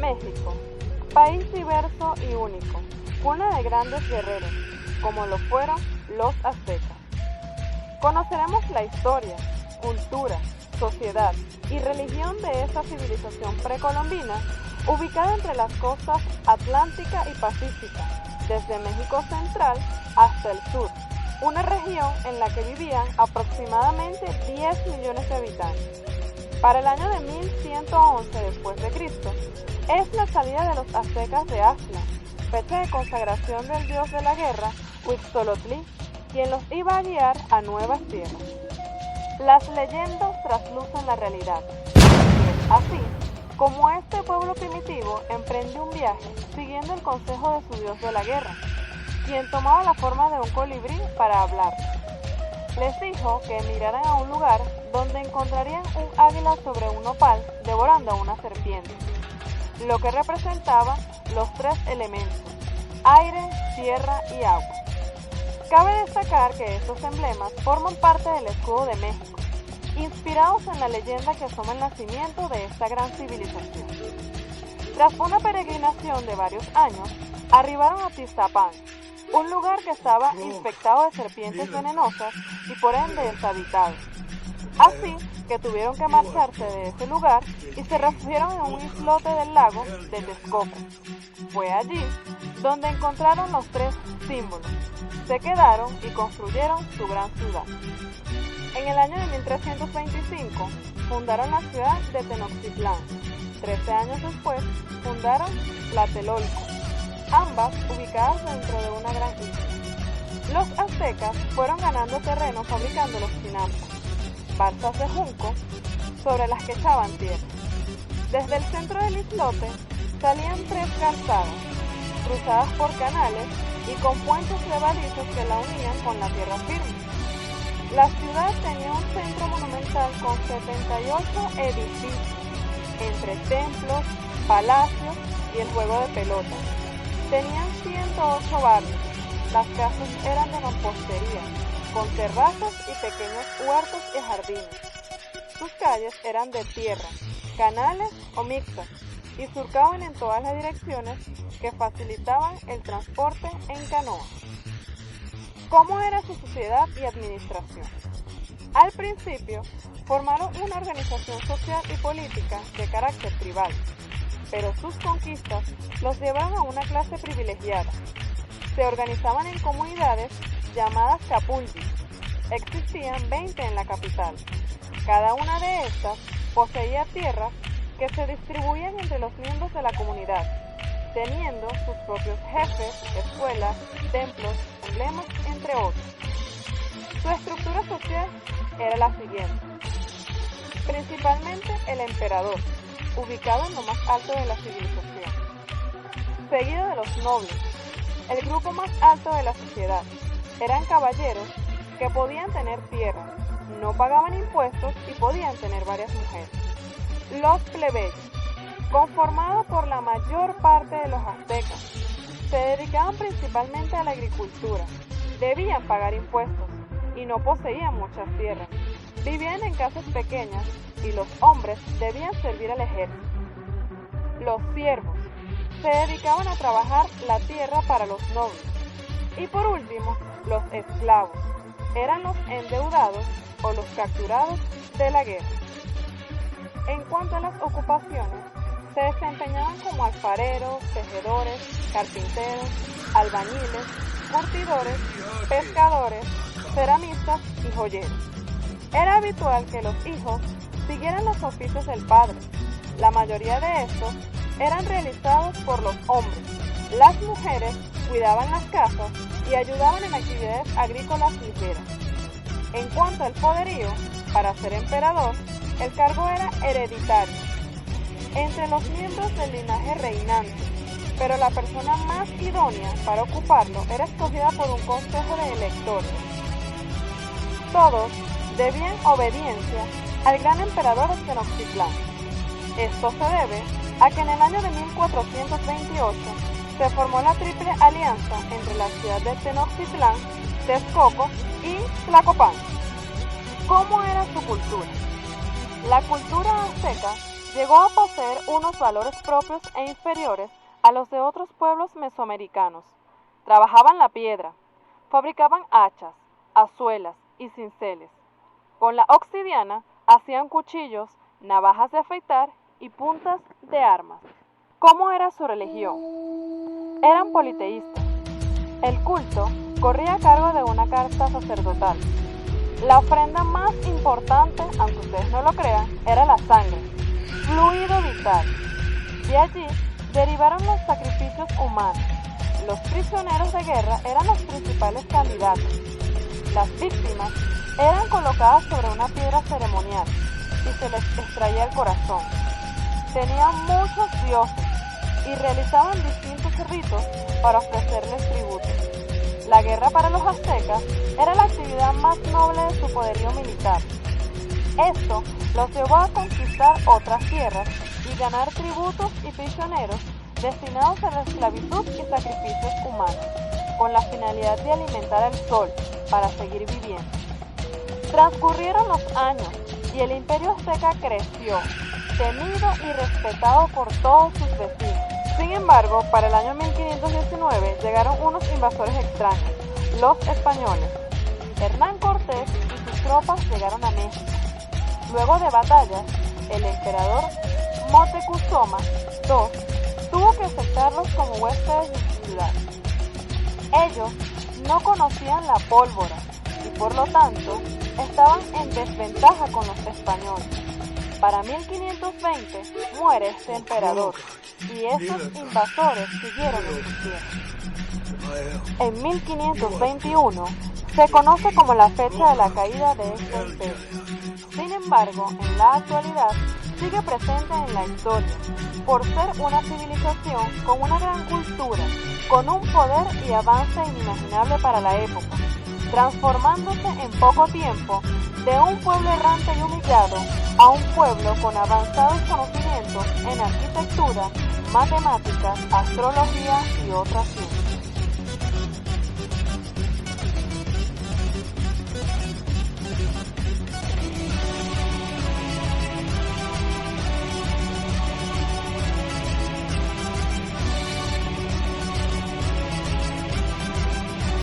México, país diverso y único, cuna de grandes guerreros, como lo fueron los aztecas. Conoceremos la historia, cultura, sociedad y religión de esta civilización precolombina ubicada entre las costas Atlántica y Pacífica, desde México central hasta el sur, una región en la que vivían aproximadamente 10 millones de habitantes. Para el año de 1111 después de Cristo, es la salida de los aztecas de Aztla, fecha de consagración del dios de la guerra, Huitzolotli, quien los iba a guiar a nuevas tierras. Las leyendas traslucen la realidad. Así, como este pueblo primitivo emprendió un viaje siguiendo el consejo de su dios de la guerra, quien tomaba la forma de un colibrí para hablar. Les dijo que emigraran a un lugar donde encontrarían un águila sobre un nopal devorando a una serpiente, lo que representaba los tres elementos: aire, tierra y agua. Cabe destacar que estos emblemas forman parte del escudo de México, inspirados en la leyenda que asoma el nacimiento de esta gran civilización. Tras una peregrinación de varios años, arribaron a Tizapán, un lugar que estaba infectado de serpientes venenosas y por ende deshabitado. Así que tuvieron que marcharse de ese lugar y se refugiaron en un islote del lago de Texcoco. Fue allí donde encontraron los tres símbolos, se quedaron y construyeron su gran ciudad. En el año de 1325 fundaron la ciudad de Tenochtitlán. 13 años después fundaron Tlatelolco, ambas ubicadas dentro de una gran isla. Los aztecas fueron ganando terreno fabricando los chinampas, balsas de junco sobre las que echaban tierra. Desde el centro del islote salían tres calzadas, cruzadas por canales y con puentes levadizos que la unían con la tierra firme. La ciudad tenía un centro monumental con 78 edificios, entre templos, palacios y el juego de pelota. Tenían 108 barrios, las casas eran de mampostería, con terrazas y pequeños huertos y jardines. Sus calles eran de tierra, canales o mixtas, y surcaban en todas las direcciones que facilitaban el transporte en canoa. ¿Cómo era su sociedad y administración? Al principio, formaron una organización social y política de carácter tribal, pero sus conquistas los llevaron a una clase privilegiada. Se organizaban en comunidades llamadas capullis. Existían 20 en la capital. Cada una de estas poseía tierras que se distribuían entre los miembros de la comunidad, teniendo sus propios jefes, escuelas, templos, emblemas, entre otros. Su estructura social era la siguiente: principalmente el emperador, ubicado en lo más alto de la civilización, seguido de los nobles, el grupo más alto de la sociedad. Eran caballeros que podían tener tierras, no pagaban impuestos y podían tener varias mujeres. Los plebeyos, conformados por la mayor parte de los aztecas, se dedicaban principalmente a la agricultura, debían pagar impuestos y no poseían muchas tierras. Vivían en casas pequeñas y los hombres debían servir al ejército. Los siervos se dedicaban a trabajar la tierra para los nobles. Y por último, los esclavos eran los endeudados o los capturados de la guerra. En cuanto a las ocupaciones, se desempeñaban como alfareros, tejedores, carpinteros, albañiles, curtidores, pescadores, ceramistas y joyeros. Era habitual que los hijos siguieran los oficios del padre. La mayoría de estos eran realizados por los hombres. Las mujeres cuidaban las casas y ayudaban en actividades agrícolas ligeras. En cuanto al poderío, para ser emperador, el cargo era hereditario entre los miembros del linaje reinante, pero la persona más idónea para ocuparlo era escogida por un consejo de electores. Todos debían obediencia al gran emperador Tenochtitlán. Esto se debe a que en el año de 1428 se formó la triple alianza entre la ciudad de Tenochtitlán, Texcoco y Tlacopan. ¿Cómo era su cultura? La cultura azteca llegó a poseer unos valores propios e inferiores a los de otros pueblos mesoamericanos. Trabajaban la piedra, fabricaban hachas, azuelas y cinceles. Con la obsidiana hacían cuchillos, navajas de afeitar y puntas de armas. ¿Cómo era su religión? Eran politeístas. El culto corría a cargo de una carta sacerdotal. La ofrenda más importante, aunque ustedes no lo crean, era la sangre, fluido vital. De allí derivaron los sacrificios humanos. Los prisioneros de guerra eran los principales candidatos. Las víctimas eran colocadas sobre una piedra ceremonial y se les extraía el corazón. Tenían muchos dioses y realizaban distintos ritos para ofrecerles tributos. La guerra para los aztecas era la actividad más noble de su poderío militar. Esto los llevó a conquistar otras tierras y ganar tributos y prisioneros destinados a la esclavitud y sacrificios humanos, con la finalidad de alimentar al sol para seguir viviendo. Transcurrieron los años y el imperio azteca creció, temido y respetado por todos sus vecinos. Sin embargo, para el año 1519 llegaron unos invasores extraños, los españoles. Hernán Cortés y sus tropas llegaron a México. Luego de batallas, el emperador Moctezuma II tuvo que aceptarlos como huéspedes de su ciudad. Ellos no conocían la pólvora y por lo tanto estaban en desventaja con los españoles. Para 1520 muere este emperador y estos invasores siguieron en su tierra. En 1521 se conoce como la fecha de la caída de este imperio. Sin embargo, en la actualidad sigue presente en la historia por ser una civilización con una gran cultura, con un poder y avance inimaginable para la época, transformándose en poco tiempo de un pueblo errante y humillado a un pueblo con avanzados conocimientos en arquitectura, matemáticas, astrología y otras ciencias.